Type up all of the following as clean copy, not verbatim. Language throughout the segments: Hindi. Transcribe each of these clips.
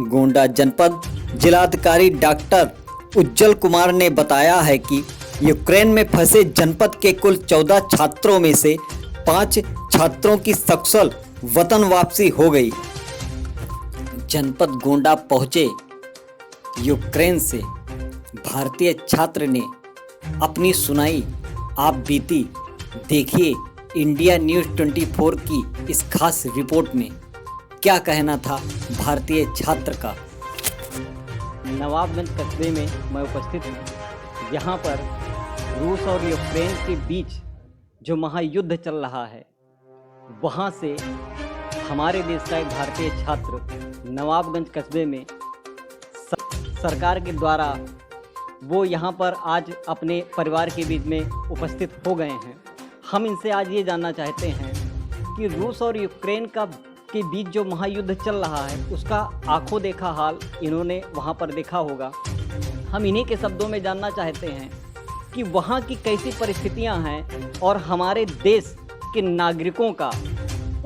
गोंडा जनपद जिलाधिकारी डॉक्टर उज्जवल कुमार ने बताया है कि यूक्रेन में फंसे जनपद के कुल 14 छात्रों में से 5 छात्रों की सकुशल वतन वापसी हो गई। जनपद गोंडा पहुंचे यूक्रेन से भारतीय छात्र ने अपनी सुनाई आप बीती। देखिए इंडिया न्यूज़ 24 की इस खास रिपोर्ट में क्या कहना था भारतीय छात्र का। नवाबगंज कस्बे में मैं उपस्थित हूँ। यहाँ पर रूस और यूक्रेन के बीच जो महायुद्ध चल रहा है, वहाँ से हमारे देश का एक भारतीय छात्र नवाबगंज कस्बे में सरकार के द्वारा वो यहाँ पर आज अपने परिवार के बीच में उपस्थित हो गए हैं। हम इनसे आज ये जानना चाहते हैं कि रूस और यूक्रेन के बीच जो महायुद्ध चल रहा है उसका आंखों देखा हाल इन्होंने वहाँ पर देखा होगा। हम इन्हीं के शब्दों में जानना चाहते हैं कि वहाँ की कैसी परिस्थितियाँ हैं और हमारे देश के नागरिकों का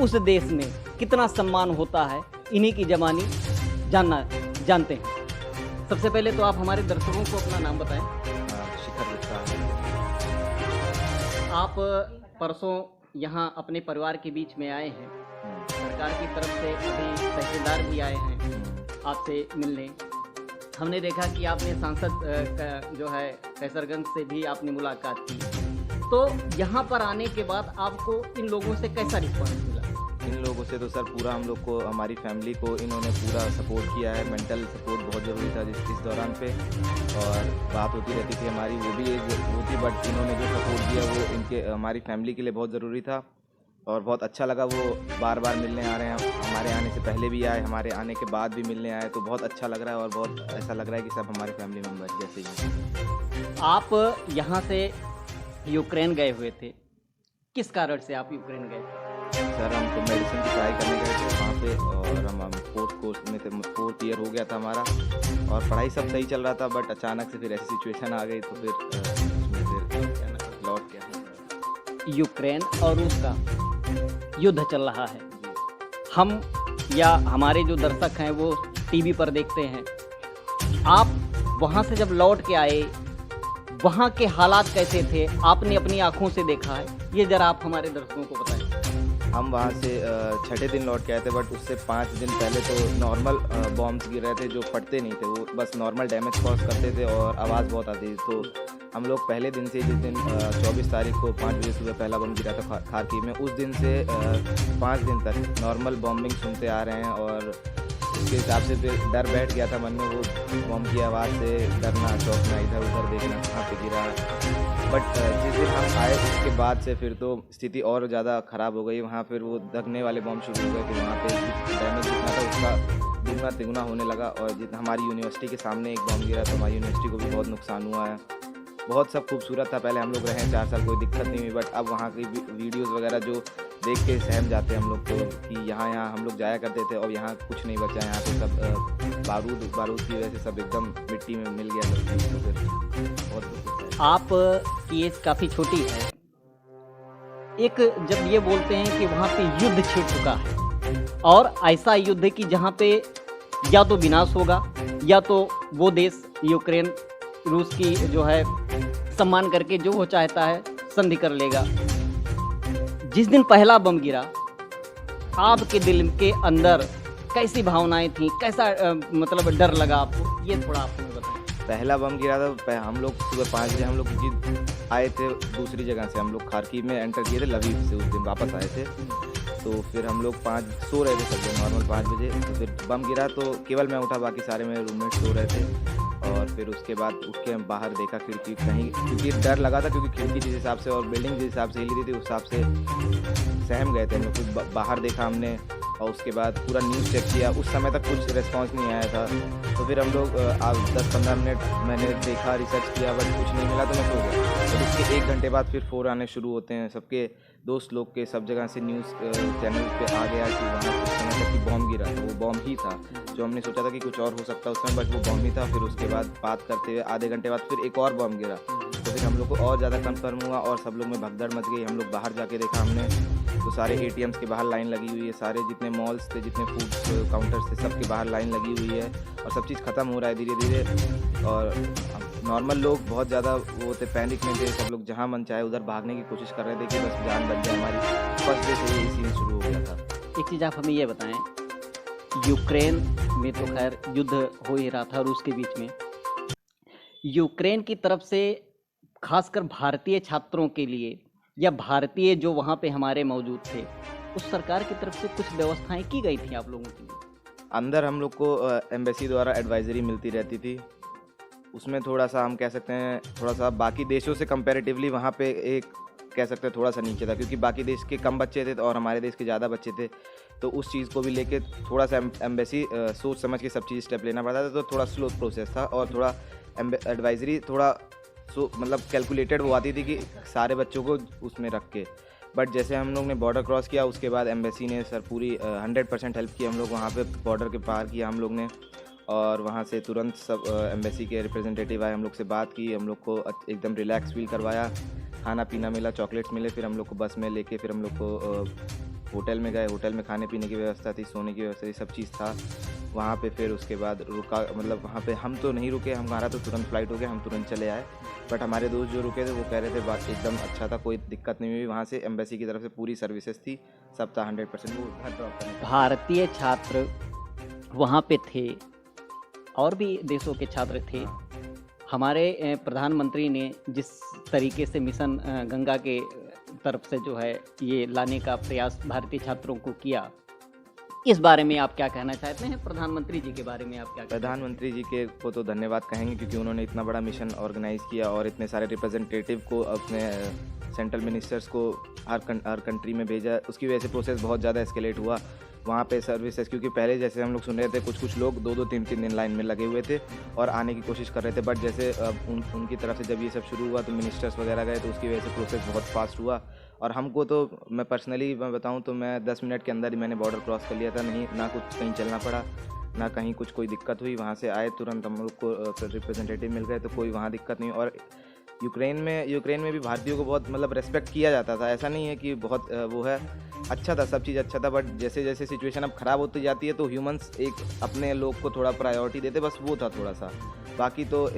उस देश में कितना सम्मान होता है। इन्हीं की ज़बानी जानते हैं। सबसे पहले तो आप हमारे दर्शकों को अपना नाम बताएं। शिखर गुप्ता। आप परसों यहाँ अपने परिवार के बीच में आए हैं। सरकार की तरफ से अभी तहसीलदार भी आए हैं आपसे मिलने। हमने देखा कि आपने सांसद जो है कैसरगंज से भी आपने मुलाकात की। तो यहाँ पर आने के बाद आपको इन लोगों से कैसा रिस्पॉन्स मिला? इन लोगों से तो सर पूरा हम लोग को, हमारी फैमिली को इन्होंने पूरा सपोर्ट किया है। मेंटल सपोर्ट बहुत ज़रूरी था इस दौरान पे, और बात होती रहती थी हमारी, वो भी एक होती, बट इन्होंने जो सपोर्ट दिया वो इनके हमारी फैमिली के लिए बहुत ज़रूरी था। और बहुत अच्छा लगा, वो बार बार मिलने आ रहे हैं। हमारे आने से पहले भी आए, हमारे आने के बाद भी मिलने आए, तो बहुत अच्छा लग रहा है और बहुत ऐसा लग रहा है कि सब हमारे फैमिली मेम्बर जैसे ही हैं। आप यहाँ से यूक्रेन गए हुए थे, किस कारण से आप यूक्रेन गए? सर हम तो मेडिसिन की पढ़ाई करने गए थे वहाँ पे, और हम 4th कोर्स में थे, 4th ईयर हो गया था हमारा, और पढ़ाई सब सही चल रहा था। बट अचानक से फिर ऐसी सिचुएशन आ गई, तो फिर लौट गया। यूक्रेन और रूस का युद्ध चल रहा है। हम या हमारे जो दर्शक हैं वो टीवी पर देखते हैं। आप वहाँ से जब लौट के आए, वहाँ के हालात कैसे थे? आपने अपनी आंखों से देखा है, ये ज़रा आप हमारे दर्शकों को बताएं। हम वहाँ से 6ठे दिन लौट के आए थे, बट उससे 5 दिन पहले तो नॉर्मल बॉम्ब्स गिर रहे थे जो फटते नहीं थे, वो बस नॉर्मल डैमेज कॉज करते थे और आवाज़ बहुत आती थी। तो हम लोग पहले दिन से, जिस दिन 24 तारीख को 5 बजे सुबह पहला बम गिरा था खारकीव में, उस दिन से 5 दिन तक नॉर्मल बॉम्बिंग सुनते आ रहे हैं। और उसके हिसाब से फिर डर बैठ गया था मन में, वो बम की आवाज़ से डरना, चौंकना, इधर उधर देखना कहाँ पे गिरा। बट जिस दिन हम आए उसके बाद से फिर तो स्थिति और ज़्यादा ख़राब हो गई। वहाँ फिर वो दगने वाले बम शुरू हो गए थे, वहाँ पे डैमेज जितना था उसका दुगना तिगुना होने लगा। और जितना हमारी यूनिवर्सिटी के सामने एक बम गिरा तो हमारी यूनिवर्सिटी को भी बहुत नुकसान हुआ है। बहुत सब खूबसूरत था, पहले हम लोग रहे 4 साल, कोई दिक्कत नहीं हुई। बट अब वहाँ की वीडियोज़ वगैरह जो देख के सहम जाते हैं हम लोग को कि यहाँ हम लोग जाया करते थे और यहाँ कुछ नहीं बचा। यहाँ पे सब बारूद की वजह से सब एकदम मिट्टी में मिल गया सब चीज़। तो फिर बहुत आप की एज काफ़ी छोटी है। एक जब ये बोलते हैं कि वहाँ पे युद्ध छिड़ चुका है, और ऐसा युद्ध कि जहाँ पे या तो विनाश होगा या तो वो देश यूक्रेन रूस की जो है सम्मान करके जो वो चाहता है संधि कर लेगा। जिस दिन पहला बम गिरा, आपके दिल के अंदर कैसी भावनाएं थी, कैसा मतलब डर लगा आपको, ये थोड़ा आप हमें बताएं। पहला बम गिरा था, हम लोग सुबह 5 बजे हम लोग आए थे दूसरी जगह से। हम लोग खारकीव में एंटर किए थे लवीव से, उस दिन वापस आए थे। तो फिर हम लोग 5 सो रहे थे सब लोग नॉर्मल 5 बजे। तो फिर बम गिरा तो केवल मैं उठा, बाकी सारे मेरे रूममेट सो रहे थे। और फिर उसके बाद उठ के बाहर देखा खिड़की कहीं, क्योंकि डर लगा था, क्योंकि खिड़की जिस हिसाब से और बिल्डिंग जिस हिसाब से हिल रही थी उस हिसाब से सहम गए थे हम लोग। फिर बाहर देखा हमने, और उसके बाद पूरा न्यूज़ चेक किया। उस समय तक कुछ रिस्पांस नहीं आया था। तो फिर हम लोग 10-15 मिनट मैंने देखा, रिसर्च किया, बट कुछ नहीं मिला तो मैं सो गया। तो उसके 1 घंटे बाद फिर फ़ोन आने शुरू होते हैं सबके, दोस्त लोग के, सब जगह से न्यूज़ चैनल पे आ गया कि वहाँ कुछ समय तक कि बॉम्ब गिरा। तो वो बॉम्ब ही था, जो हमने सोचा था कि कुछ और हो सकता है उस समय, बट वो बॉम्ब ही था। फिर उसके बाद बात करते हुए आधे घंटे बाद फिर एक और बॉम्ब गिरा। तो फिर हम लोग को और ज़्यादा कंफर्म हुआ और सब लोग में भगदड़ मच गई। हम लोग बाहर जाके देखा हमने तो सारे एटीएम्स के बाहर लाइन लगी हुई है, सारे जितने मॉल्स थे, जितने फूड काउंटर्स थे, सब के बाहर लाइन लगी हुई है और सब चीज़ ख़त्म हो रहा है धीरे धीरे। और नॉर्मल लोग बहुत ज़्यादा वो थे, पैनिक में थे, सब लोग जहाँ मन चाहे उधर भागने की कोशिश कर रहे थे कि बस जान बच जाए हमारी। फर्स्ट डे से यही सीन शुरू हो गया था। एक चीज़ आप हमें ये बताएं, यूक्रेन में तो खैर युद्ध हो ही रहा था रूस के बीच में, यूक्रेन की तरफ से खासकर भारतीय छात्रों के लिए या भारतीय जो वहाँ पे हमारे मौजूद थे, उस सरकार की तरफ से कुछ व्यवस्थाएं की गई थी आप लोगों के लिए? अंदर हम लोग को एम्बेसी द्वारा एडवाइजरी मिलती रहती थी, उसमें थोड़ा सा हम कह सकते हैं थोड़ा सा बाकी देशों से कंपैरेटिवली वहाँ पे एक कह सकते हैं थोड़ा सा नीचे था, क्योंकि बाकी देश के कम बच्चे थे और हमारे देश के ज़्यादा बच्चे थे। तो उस चीज़ को भी लेके थोड़ा सा एम्बेसी सोच समझ के सब चीज़ स्टेप लेना पड़ता था, तो थोड़ा स्लो प्रोसेस था और थोड़ा एडवाइजरी थोड़ा मतलब कैलकुलेटेड वो आती थी कि सारे बच्चों को उसमें रख के। बट जैसे हम लोग ने बॉर्डर क्रॉस किया उसके बाद एम्बेसी ने सर पूरी 100% हेल्प की हम लोग वहाँ पे बॉर्डर के पार किया हम लोग ने, और वहाँ से तुरंत सब एम्बेसी के रिप्रेजेंटेटिव आए, हम लोग से बात की, हम लोग को एकदम रिलैक्स फील करवाया, खाना पीना मिला, चॉकलेट्स मिले, फिर हम लोग को बस में लेके फिर हम लोग को होटल में गए। होटल में खाने पीने की व्यवस्था थी, सोने की व्यवस्था थी, सब चीज़ था वहाँ पे। फिर उसके बाद रुका, मतलब वहाँ पे हम तो नहीं रुके, हमारा तो तुरंत फ्लाइट हो गया, हम तुरंत चले आए। बट हमारे दोस्त जो रुके थे वो कह रहे थे बात एकदम अच्छा था, कोई दिक्कत नहीं हुई, वहाँ से एम्बेसी की तरफ से पूरी सर्विसेज थी, सब था 100%। वो घर ड्रॉप करने भारतीय छात्र वहाँ पे थे और भी देशों के छात्र थे। हमारे प्रधानमंत्री ने जिस तरीके से मिशन गंगा के तरफ से जो है ये लाने का प्रयास भारतीय छात्रों को किया, इस बारे में आप क्या कहना चाहते हैं? प्रधानमंत्री जी के बारे में आप क्या कहते हैं? प्रधानमंत्री जी के को तो धन्यवाद कहेंगे, क्योंकि उन्होंने इतना बड़ा मिशन ऑर्गेनाइज़ किया और इतने सारे रिप्रेजेंटेटिव को अपने सेंट्रल मिनिस्टर्स को हर कंट्री में भेजा। उसकी वजह से प्रोसेस बहुत ज़्यादा एस्केलेट हुआ वहाँ पे सर्विसेज, क्योंकि पहले जैसे हम लोग सुन रहे थे कुछ लोग 2-2 3-3 दिन लाइन में लगे हुए थे और आने की कोशिश कर रहे थे। बट जैसे उनकी तरफ से जब ये सब शुरू हुआ तो मिनिस्टर्स वगैरह गए, तो उसकी वजह से प्रोसेस बहुत फास्ट हुआ। और हमको तो मैं पर्सनली बताऊं तो मैं 10 मिनट के अंदर ही मैंने बॉर्डर क्रॉस कर लिया था, नहीं ना कुछ कहीं चलना पड़ा, ना कहीं कोई दिक्कत हुई। वहाँ से आए तुरंत हम लोग को रिप्रेजेंटेटिव मिल गए, तो कोई वहाँ दिक्कत नहीं। और यूक्रेन में भी भारतीयों को बहुत मतलब रेस्पेक्ट किया जाता था, ऐसा नहीं है कि बहुत वो है, अच्छा था, सब चीज़ अच्छा था। बट जैसे जैसे सिचुएशन अब ख़राब होती जाती है तो ह्यूमंस एक अपने लोग को थोड़ा प्रायोरिटी देते, बस वो था थोड़ा सा। बाकी तो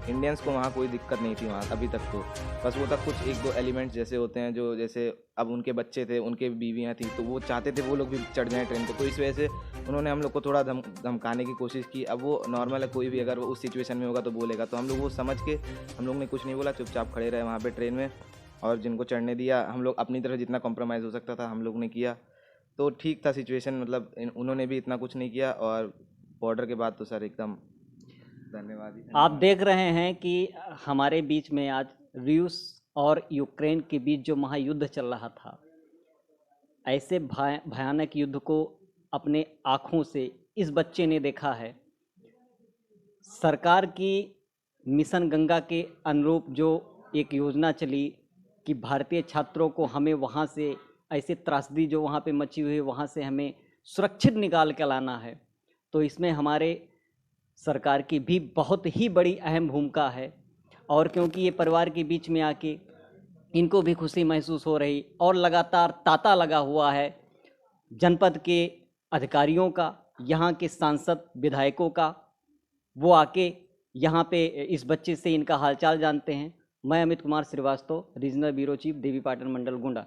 इंडियंस को वहाँ कोई दिक्कत नहीं थी वहाँ अभी तक, तो बस वो था कुछ 1-2 एलिमेंट्स जैसे होते हैं जो जैसे अब उनके बच्चे थे, उनके बीवियाँ थी, तो वो चाहते थे वो लोग भी चढ़ जाएँ ट्रेन पे, तो इस वजह से उन्होंने हम लोग को थोड़ा धमकाने की कोशिश की। अब वो नॉर्मल है, कोई भी अगर वो उस सिचुएशन में होगा तो बोलेगा, तो हम लोग वो समझ के हम लोग ने कुछ नहीं बोला, चुपचाप खड़े रहे वहाँ पे ट्रेन में, और जिनको चढ़ने दिया हम लोग अपनी तरफ जितना कॉम्प्रोमाइज़ हो सकता था हम लोग ने किया, तो ठीक था सिचुएशन। मतलब उन्होंने भी इतना कुछ नहीं किया। और बॉर्डर के बाद तो सर एकदम धन्यवाद। आप देख रहे हैं कि हमारे बीच में आज रूस और यूक्रेन के बीच जो महायुद्ध चल रहा था, ऐसे भयानक युद्ध को अपने आँखों से इस बच्चे ने देखा है। सरकार की मिशन गंगा के अनुरूप जो एक योजना चली कि भारतीय छात्रों को हमें वहाँ से ऐसे त्रासदी जो वहाँ पे मची हुई है वहाँ से हमें सुरक्षित निकाल के लाना है, तो इसमें हमारे सरकार की भी बहुत ही बड़ी अहम भूमिका है। और क्योंकि ये परिवार के बीच में आके इनको भी खुशी महसूस हो रही, और लगातार तांता लगा हुआ है जनपद के अधिकारियों का, यहाँ के सांसद विधायकों का, वो आके यहाँ पे इस बच्चे से इनका हालचाल जानते हैं। मैं Amit Kumar Shrivastava, regional bureau chief, Devipatan Mandal Gonda.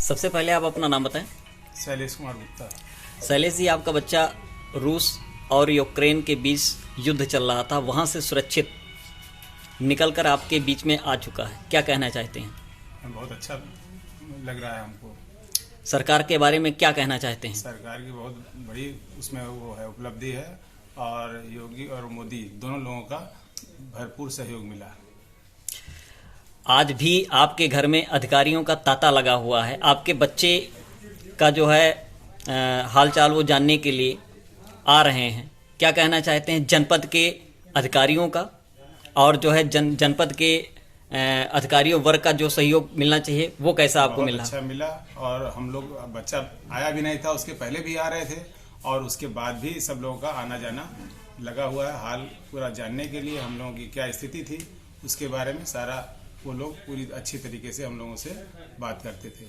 सबसे पहले आप अपना नाम बताएं। शैलेश कुमार गुप्ता। शैलेश जी, आपका बच्चा रूस और यूक्रेन के बीच युद्ध चल रहा था, वहाँ से सुरक्षित निकलकर आपके बीच में आ चुका है, क्या कहना चाहते हैं? बहुत अच्छा लग रहा है हमको। सरकार के बारे में क्या कहना चाहते हैं? सरकार की बहुत बड़ी उसमें वो है उपलब्धि है, और योगी और मोदी दोनों लोगों का भरपूर सहयोग मिला। आज भी आपके घर में अधिकारियों का तांता लगा हुआ है, आपके बच्चे का जो है हालचाल वो जानने के लिए आ रहे हैं, क्या कहना चाहते हैं जनपद के अधिकारियों का, और जो है जनपद के अधिकारियों वर्ग का जो सहयोग मिलना चाहिए वो कैसा आपको मिला? अच्छा मिला, और हम लोग, बच्चा आया भी नहीं था, उसके पहले भी आ रहे थे और उसके बाद भी सब लोगों का आना जाना लगा हुआ है। हाल पूरा जानने के लिए हम लोगों की क्या स्थिति थी उसके बारे में सारा वो लोग पूरी अच्छी तरीके से हम लोगों से बात करते थे।